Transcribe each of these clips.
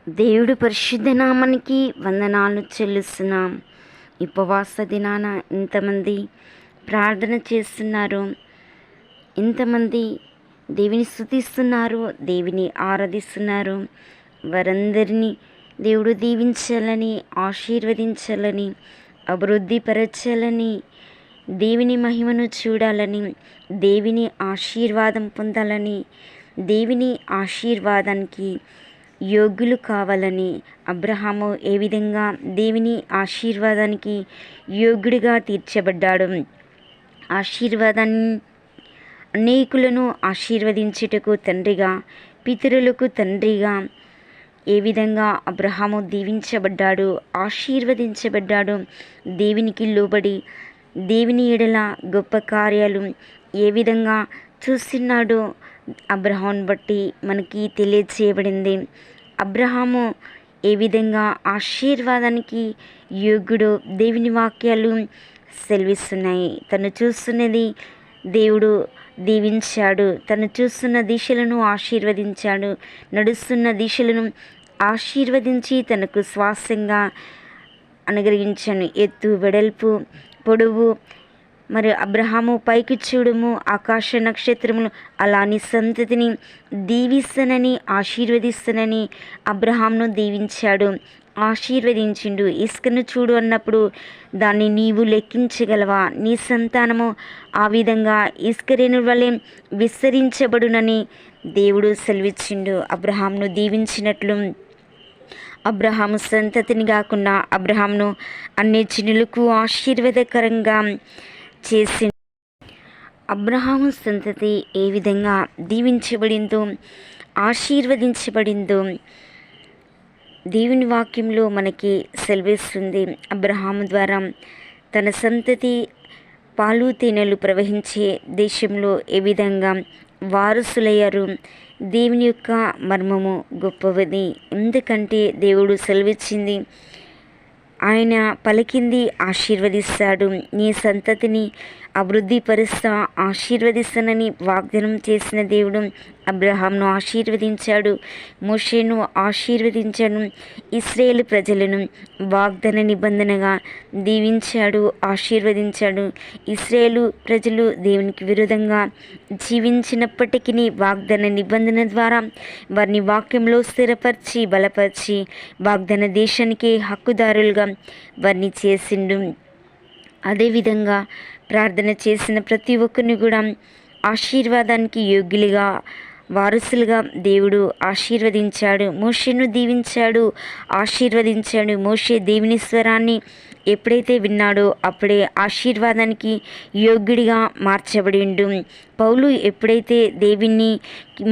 దేవుడు పరిశుద్ధ నామానికి వందనాలు చెల్లిస్తున్నాం. ఉపవాస దినాన ఇంతమంది ప్రార్థన చేస్తున్నారు, ఇంతమంది దేవుని స్తుతిస్తున్నారు, దేవుని ఆరాధిస్తున్నారు. వారందరినీ దేవుడు దీవించాలని, ఆశీర్వదించాలని, అభివృద్ధిపరచాలని, దేవుని మహిమను చూడాలని, దేవుని ఆశీర్వాదం పొందాలని, దేవుని ఆశీర్వాదానికి యోగ్యులు కావాలని అబ్రహాము ఏ విధంగా దేవుని ఆశీర్వాదానికి యోగ్యుడిగా తీర్చబడ్డాడు. ఆశీర్వాదాన్ని అనేకులను ఆశీర్వదించుటకు తండ్రిగా, పితరులకు తండ్రిగా ఏ విధంగా అబ్రహాము దీవించబడ్డాడు, ఆశీర్వదించబడ్డాడు. దేవునికి లోబడి దేవుని ఎడల గొప్ప కార్యాలు ఏ విధంగా చూస్తున్నాడో అబ్రహామును బట్టి మనకి తెలియచేయబడింది. అబ్రహాము ఏ విధంగా ఆశీర్వాదానికి యోగ్యుడు దేవుని వాక్యాలు సెలవిస్తున్నాయి. తను చూస్తున్నది దేవుడు దీవించాడు, తను చూస్తున్న దిశలను ఆశీర్వదించాడు, నడుస్తున్న దిశలను ఆశీర్వదించి తనకు స్వాస్థ్యంగా అనుగ్రహించాను. ఎత్తు, వెడల్పు, పొడవు, మరి అబ్రహాము పైకి చూడుము, ఆకాశ నక్షత్రములు అలాని సంతతిని దీవిస్తానని, ఆశీర్వదిస్తానని అబ్రహామును దీవించాడు, ఆశీర్వదించిండు. ఇసుకను చూడు అన్నప్పుడు దాన్ని నీవు లెక్కించగలవా? నీ సంతానము ఆ విధంగా ఇసుకరేణు వలె విస్తరించబడునని దేవుడు సెలవిచ్చిండు. అబ్రహామును దీవించినట్లు అబ్రహాము సంతతిని కాకుండా అబ్రహామును అన్ని జనులకు ఆశీర్వాదకరంగా చేసి అబ్రహాము సంతతి ఏ విధంగా దీవించబడిందో, ఆశీర్వదించబడిందో దేవుని వాక్యంలో మనకి సెలవిస్తుంది. అబ్రహాము ద్వారా తన సంతతి పాలు తేనెలు ప్రవహించే దేశంలో ఏ విధంగా వారసులయ్యారు. దేవుని యొక్క మర్మము గొప్పది. ఎందుకంటే దేవుడు సెలవిచ్చింది, ఆయన పలికింది ఆశీర్వదిస్తాడు, నీ సంతతిని అభివృద్ధిపరుస్తా, ఆశీర్వదిస్తానని వాగ్దానం చేసిన దేవుడు అబ్రహామును ఆశీర్వదించాడు, మోషేను ఆశీర్వదించాడు, ఇశ్రాయేలు ప్రజలను వాగ్దాన నిబంధనగా దీవించాడు, ఆశీర్వదించాడు. ఇశ్రాయేలు ప్రజలు దేవునికి విరుద్ధంగా జీవించినప్పటికీ వాగ్దాన నిబంధన ద్వారా వారిని వాక్యంలో స్థిరపరిచి, బలపరిచి వాగ్దాన దేశానికి హక్కుదారులుగా వారిని చేసిండు. అదేవిధంగా ప్రార్థన చేసిన ప్రతి ఒక్కరిని కూడా ఆశీర్వాదానికి యోగ్యులుగా, వారసులుగా దేవుడు ఆశీర్వదించాడు. మోషేను దీవించాడు, ఆశీర్వదించాడు. మోషే దేవుని స్వరాన్ని ఎప్పుడైతే విన్నాడో అప్పుడే ఆశీర్వాదానికి యోగ్యుడిగా మార్చబడిండు. పౌలు ఎప్పుడైతే దేవుని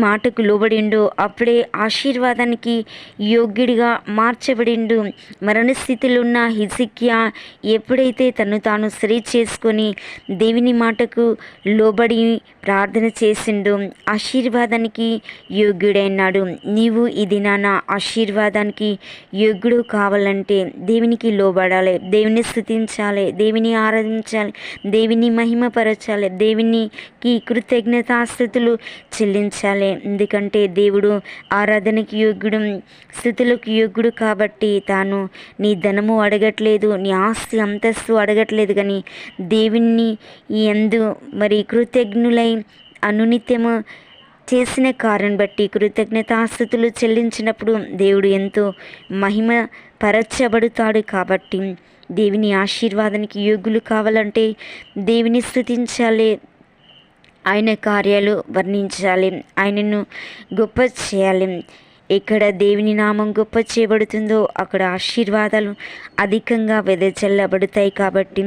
మాటకు లోబడిండో అప్పుడే ఆశీర్వాదానికి యోగ్యుడిగా మార్చబడిండు. మరణస్థితిలో ఉన్న హిజ్కియా ఎప్పుడైతే తను తాను సరి చేసుకొని దేవుని మాటకు లోబడి ప్రార్థన చేసిండో ఆశీర్వాదానికి యోగ్యుడైనాడు. నీవు ఈ దినాన ఆశీర్వాదానికి యోగ్యుడు కావాలంటే దేవునికి లోబడాలి, దేవుని స్తుతించాలి, దేవుని ఆరాధించాలి, దేవుని మహిమపరచాలి, దేవునికి కృతజ్ఞతాస్తుతులు చెల్లించాలి. ఎందుకంటే దేవుడు ఆరాధనకి యోగ్యుడు, స్థుతులకు యోగ్యుడు. కాబట్టి తాను నీ ధనము అడగట్లేదు, నీ ఆస్తి అంతస్తు అడగట్లేదు, కానీ దేవుని యందు మరి కృతజ్ఞులై అనునిత్యము చేసిన కార్యం బట్టి కృతజ్ఞతాస్తుతులు చెల్లించినప్పుడు దేవుడు ఎంతో మహిమ పరచబడుతాడు. కాబట్టి దేవుని ఆశీర్వాదానికి యోగ్యులు కావాలంటే దేవుని స్తుతించాలి, ఆయన కార్యాలు వర్ణించాలి, ఆయనను గొప్ప చేయాలి. ఎక్కడ దేవుని నామం గొప్ప చేయబడుతుందో అక్కడ ఆశీర్వాదాలు అధికంగా వెదజల్లబడతాయి. కాబట్టి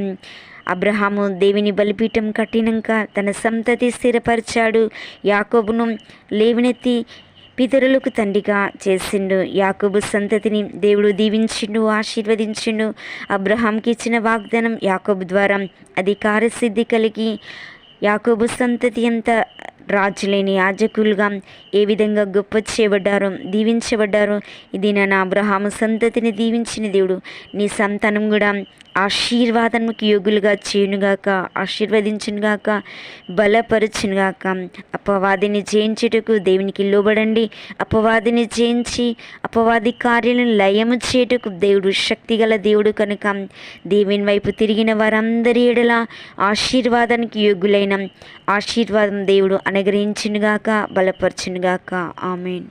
అబ్రహాము దేవుని బలిపీఠం కట్టినాక తన సంతతి స్థిరపరిచాడు. యాకోబును లేవనెత్తి పితరులకు తండ్రిగా చేసిండు. యాకోబు సంతతిని దేవుడు దీవించిండు, ఆశీర్వదించిండు. అబ్రహాంకి ఇచ్చిన వాగ్దానం యాకోబు ద్వారా అధికార సిద్ధి కలిగి యాకోబు సంతతి అంతా రాజులేని యాజకులుగా ఏ విధంగా గొప్ప చేయబడ్డారో, దీవించబడ్డారో, ఇది నా అబ్రహాము సంతతిని దీవించిన దేవుడు నీ సంతానం కూడా ఆశీర్వాదానికి యోగులుగా చేయునుగాక, ఆశీర్వదించునుగాక, బలపరచునుగాక. అపవాదిని జయించుటకు దేవునికి లోబడండి. అపవాదిని జయించి అపవాది కార్యాలను లయము చేయుటకు దేవుడు శక్తిగల దేవుడు కనుక దేవుని వైపు తిరిగిన వారందరి ఎడల ఆశీర్వాదానికి యోగులైన ఆశీర్వాదం దేవుడు అనుగ్రహించునుగాక, బలపరచునుగాక. ఆమేన్.